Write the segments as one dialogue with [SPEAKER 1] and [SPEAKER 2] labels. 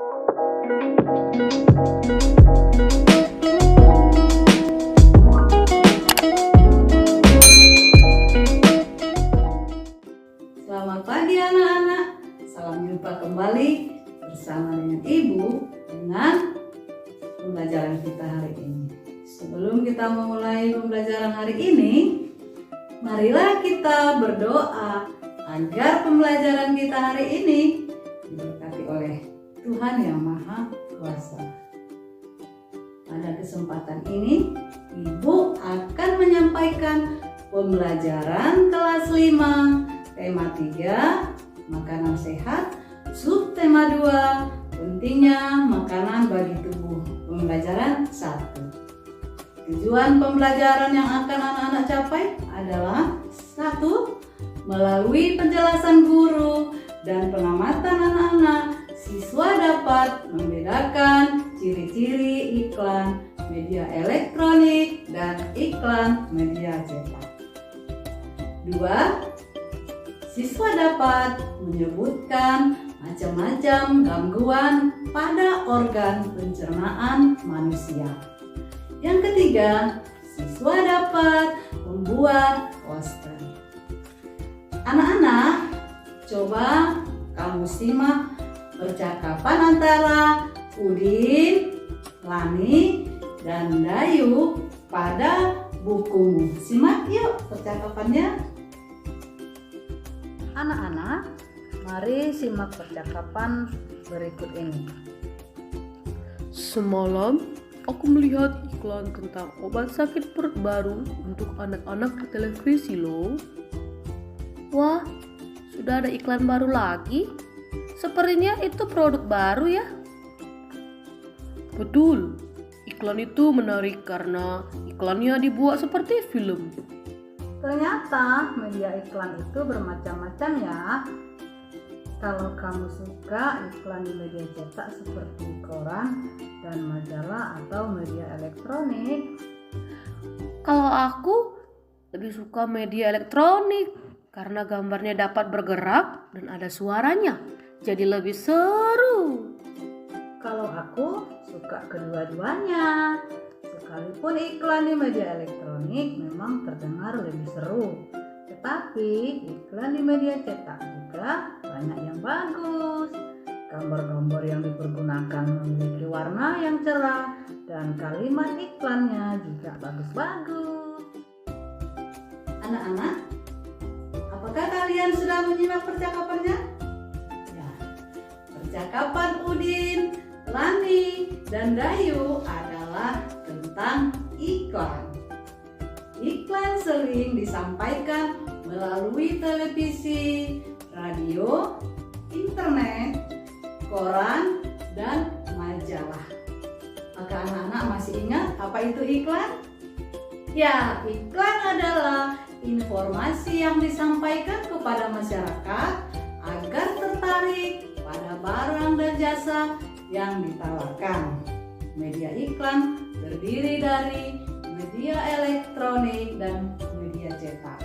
[SPEAKER 1] Selamat pagi anak-anak, salam jumpa kembali bersama dengan Ibu dengan pembelajaran kita hari ini. Sebelum kita memulai pembelajaran hari ini, marilah kita berdoa agar pembelajaran kita hari ini diberkati oleh Tuhan Yang Maha Kuasa. Pada kesempatan ini, Ibu akan menyampaikan pembelajaran kelas 5 tema 3, makanan sehat, subtema 2, pentingnya makanan bagi tubuh. Pembelajaran 1. Tujuan pembelajaran yang akan anak-anak capai adalah 1. Melalui penjelasan guru dan pengamatan anak-anak, siswa dapat membedakan ciri-ciri iklan media elektronik dan iklan media cetak. 2. Siswa dapat menyebutkan macam-macam gangguan pada organ pencernaan manusia. Yang ketiga, siswa dapat membuat poster. Anak-anak, coba kamu simak percakapan antara Udin, Lani, dan Dayu pada bukumu. Simak yuk percakapannya. Anak-anak, mari simak percakapan berikut ini.
[SPEAKER 2] Semalam, aku melihat iklan tentang obat sakit perut baru untuk anak-anak di televisi loh. Wah, sudah ada iklan baru lagi? Sepertinya itu produk baru ya? Betul, iklan itu menarik karena iklannya dibuat seperti film.
[SPEAKER 1] Ternyata media iklan itu bermacam-macam ya. Kalau kamu suka iklan di media cetak seperti koran dan majalah atau media elektronik.
[SPEAKER 2] Kalau aku lebih suka media elektronik karena gambarnya dapat bergerak dan ada suaranya, jadi lebih seru.
[SPEAKER 1] Kalau aku suka kedua-duanya. Sekalipun iklan di media elektronik memang terdengar lebih seru, tetapi iklan di media cetak juga banyak yang bagus. Gambar-gambar yang dipergunakan memiliki warna yang cerah dan kalimat iklannya juga bagus-bagus. Anak-anak, apakah kalian sudah menyimak percakapannya? Ya, percakapan Udin, Lani, dan Dayu adalah tentang iklan. Iklan sering disampaikan melalui televisi, radio, internet, koran, dan majalah. Maka anak-anak masih ingat apa itu iklan? Ya, iklan adalah informasi yang disampaikan kepada masyarakat agar tertarik pada barang dan jasa yang ditawarkan. Media iklan terdiri dari media elektronik dan media cetak.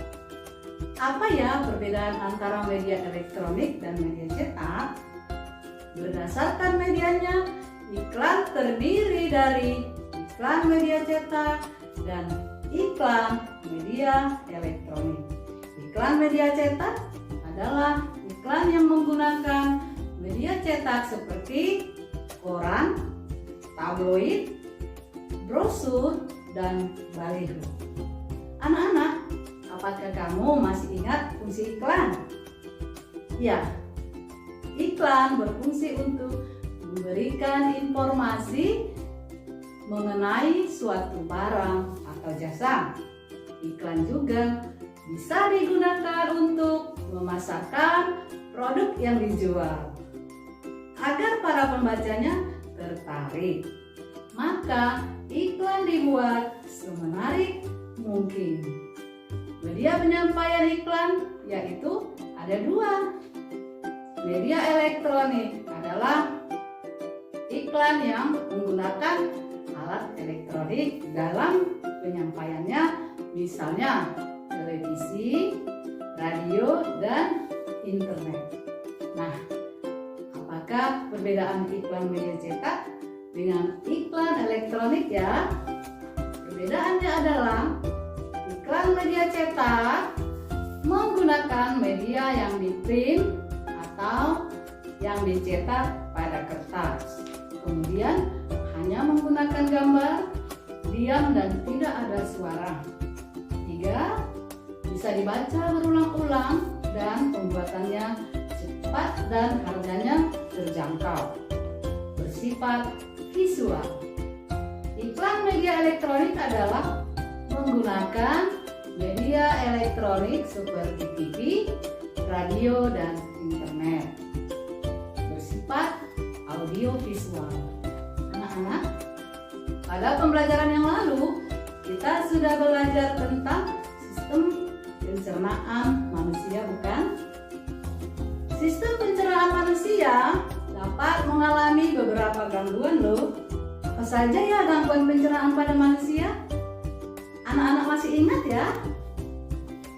[SPEAKER 1] Apa ya perbedaan antara media elektronik dan media cetak? Berdasarkan medianya, iklan terdiri dari iklan media cetak dan iklan media elektronik. Iklan media cetak adalah iklan yang menggunakan media cetak seperti koran, tabloid, brosur, dan baliho. Anak-anak, apakah kamu masih ingat fungsi iklan? Ya, iklan berfungsi untuk memberikan informasi mengenai suatu barang atau jasa. Iklan juga bisa digunakan untuk memasarkan produk yang dijual. Agar para pembacanya tertarik, maka iklan dibuat semenarik mungkin. Media penyampaian iklan yaitu ada dua. Media elektronik adalah iklan yang menggunakan alat elektronik dalam penyampaiannya, misalnya televisi, radio, dan internet. Nah, apakah Apakah perbedaan iklan media cetak dengan iklan elektronik ya? Perbedaannya adalah iklan media cetak menggunakan media yang di-print atau yang dicetak pada kertas. Kemudian hanya menggunakan gambar, diam dan tidak ada suara. 3. Bisa dibaca berulang-ulang dan pembuatannya cepat dan harganya terjangkau. Bersifat visual. Iklan media elektronik adalah menggunakan media elektronik seperti TV, radio, dan internet. Bersifat audio visual. Anak-anak, pada pembelajaran yang lalu kita sudah belajar tentang sistem pencernaan manusia, bukan? Sistem pencernaan manusia dapat mengalami beberapa gangguan loh. Apa saja ya gangguan pencernaan pada manusia? Anak-anak masih ingat ya?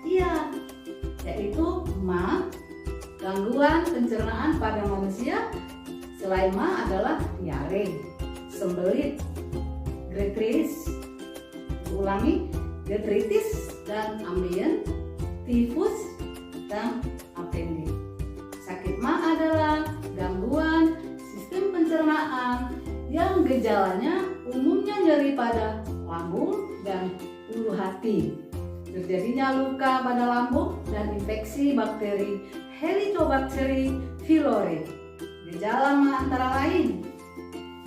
[SPEAKER 1] Iya, yaitu MA, gangguan pencernaan pada manusia. Selain MA adalah diare, sembelit, gastritis, gastritis dan ambien, tifus, dan appendix. Sakit MA adalah gangguan sistem pencernaan yang gejalanya umumnya nyeri pada lambung dan ulu hati, terjadinya luka pada lambung dan infeksi bakteri Helicobacter pylori. Gejala MA antara lain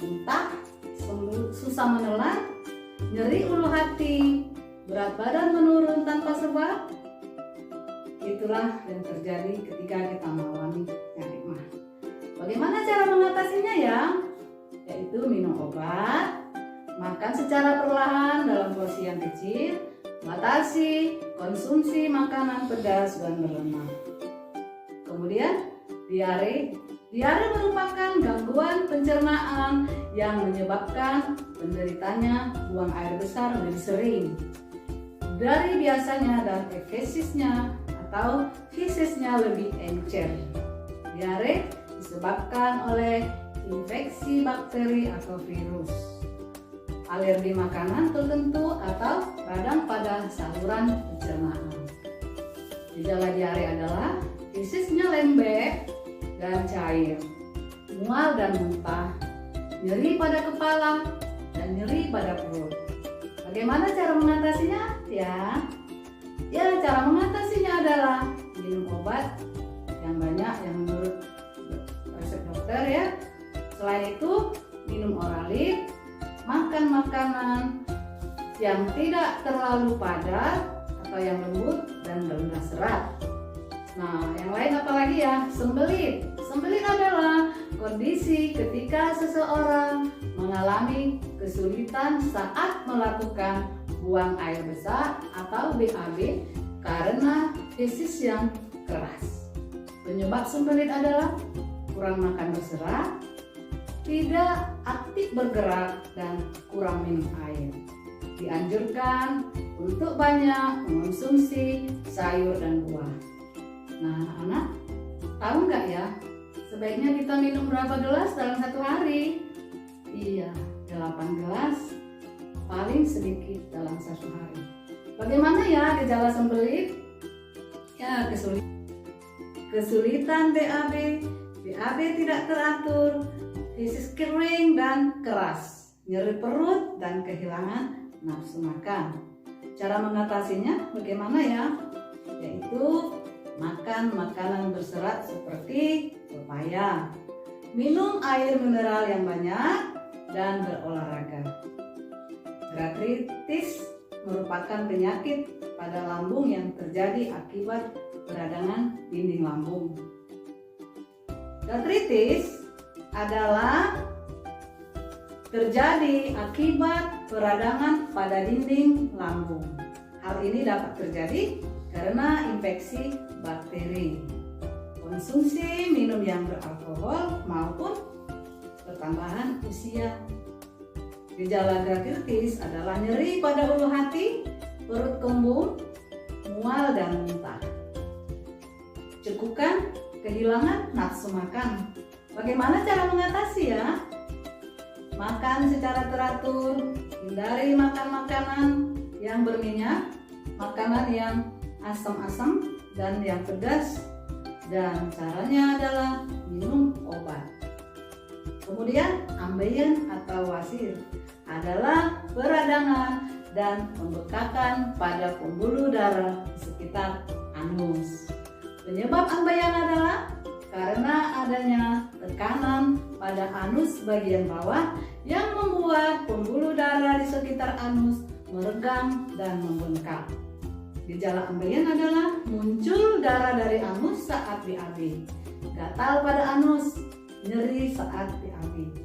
[SPEAKER 1] muntah, susah menelan, nyeri ulu hati, berat badan menurun tanpa sebab. Itulah yang terjadi ketika kita mengalami penyakit MA. Bagaimana cara mengatasinya ya? Yaitu minum obat, makan secara perlahan dalam porsi yang kecil, batasi konsumsi makanan pedas dan berlemak. Kemudian diare. Diare merupakan gangguan pencernaan yang menyebabkan penderitanya buang air besar lebih sering dari biasanya dan efesisnya atau fisisnya lebih encer. Diare disebabkan oleh infeksi bakteri atau virus, alergi makanan tertentu atau radang pada saluran pencernaan. Gejala diare adalah fisisnya lembek dan cair, mual dan muntah, nyeri pada kepala, dan nyeri pada perut. Bagaimana cara mengatasinya? Ya, cara mengatasinya adalah minum obat yang banyak yang menurut resep dokter ya. Selain itu, minum oralit, makan makanan yang tidak terlalu padat atau yang lembut dan rendah serat. Nah, yang lain apalagi ya? Sembelit. Sembelit adalah kondisi ketika seseorang mengalami kesulitan saat melakukan buang air besar atau BAB karena fesis yang keras. Penyebab sembelit adalah kurang makan berserat, tidak aktif bergerak, dan kurang minum air. Dianjurkan untuk banyak mengonsumsi sayur dan buah. Nah, anak-anak, tahu nggak ya, sebaiknya kita minum berapa gelas dalam satu hari? Iya, 8 gelas paling sedikit dalam satu hari. Bagaimana ya gejala sembelit? Ya, kesulitan BAB, BAB tidak teratur, fesis kering dan keras, nyeri perut dan kehilangan nafsu makan. Cara mengatasinya bagaimana ya? Yaitu makan makanan berserat seperti pepaya, minum air mineral yang banyak, dan berolahraga. Gastritis merupakan penyakit pada lambung yang terjadi akibat peradangan dinding lambung. Gastritis adalah terjadi akibat peradangan pada dinding lambung. Hal ini dapat terjadi karena infeksi bakteri, konsumsi minum yang beralkohol maupun pertambahan usia. Gejala gastritis adalah nyeri pada ulu hati, perut kembung, mual dan muntah, cekukan, kehilangan nafsu makan, Bagaimana cara mengatasi ya? Makan secara teratur, hindari makan makanan yang berminyak, makanan yang asam-asam dan yang pedas, dan caranya adalah minum obat. Kemudian ambeien atau wasir adalah peradangan dan pembekakan pada pembuluh darah di sekitar anus. Penyebab ambeien adalah karena adanya tekanan pada anus bagian bawah yang membuat pembuluh darah di sekitar anus meregang dan membengkak. Gejala ambeien adalah muncul darah dari anus saat BAB, gatal pada anus, nyeri saat BAB.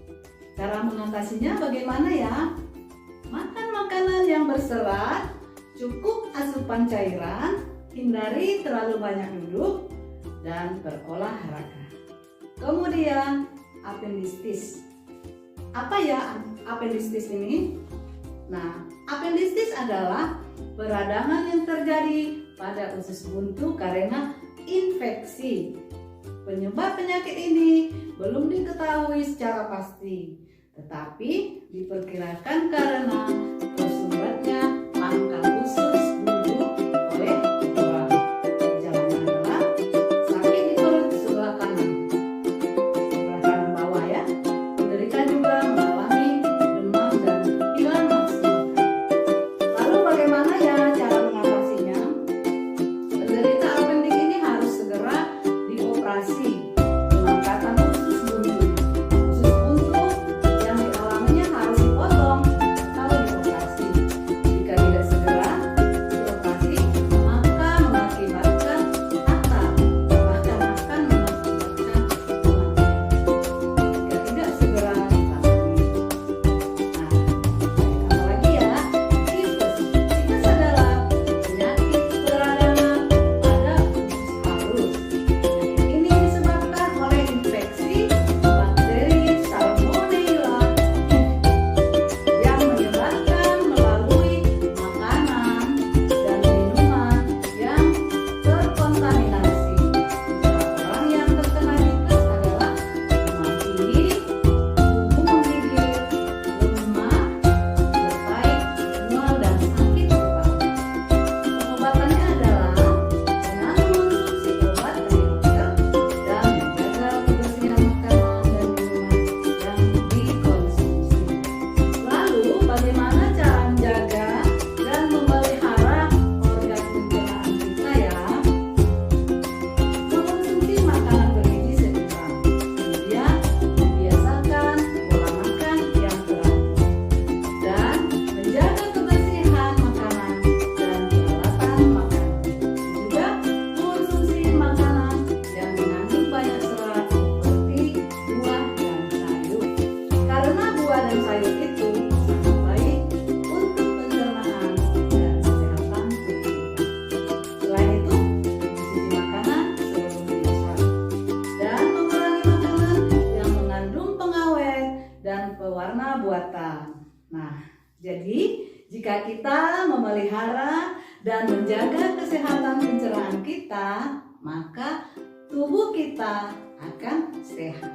[SPEAKER 1] Cara mengatasinya bagaimana ya? Makan makanan yang berserat, cukup asupan cairan, hindari terlalu banyak duduk, dan berolahraga. Kemudian apendistis. Apa ya apendistis ini? Nah, apendistis adalah peradangan yang terjadi pada usus buntu karena infeksi. Penyebab penyakit ini belum diketahui secara pasti, tetapi diperkirakan karena tersumbatnya pangkal usus buntu oleh orang. Gejalanya adalah sakit di perut sebelah kanan bawah ya. Penderita juga mengalami demam dan hilang nafsu makan. Lalu bagaimana ya cara mengatasinya? Penderita apendik ini harus segera dioperasi pengangkatan usus buntu. Usus buntu yang dialaminya harus dipotong kalau dioperasi. Jika tidak segera dioperasi, maka mengakibatkan fatal, bahkan akan mengakibatkan kematian. Jika tidak segera ditangani. Nah, apalagi ya, tipes. Tipes adalah penyakit peradangan pada usus halus. Penyakit ini disebabkan oleh infeksi bakteri Salmonella yang menyebarkan melalui makanan dan minuman yang terkontaminasi. Orang yang terkena tipes adalah demam tinggi, tubuh menggigil, lemah, bertaik, mual, dan sakit kepala. Pengobatannya adalah dengan mengonsumsi obat dari dokter dan menjaga kebersihan makanan dan minuman yang dikonsumsi. Lalu, bagaimana cara menjaga dan memelihara organ pencernaan kita ya? Mengonsumsi makanan bergizi seimbang. Kemudian, membiasakan pola makan yang teratur. Dan menjaga kebersihan makanan dan peralatan makanan. Juga mengonsumsi makanan yang mengandung banyak serat seperti buah dan sayur. Karena buah dan sayur itu sangat baik untuk pencernaan dan kesehatan tubuh kita. Selain itu, mengonsumsi makanan sebelum dimasak dan mengurangi makanan yang mengandung pengawet dan pewarna buatan. Nah, jadi jika kita memelihara dan menjaga kesehatan pencernaan kita, maka tubuh kita akan sehat.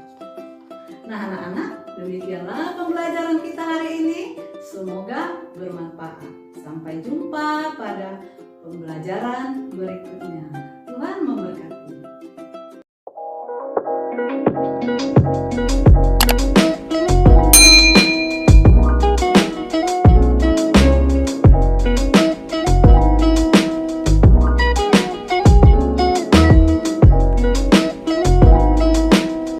[SPEAKER 1] Nah, anak-anak, demikianlah pembelajaran kita hari ini. Semoga bermanfaat. Sampai jumpa pada pembelajaran berikutnya. Tuhan memberkati.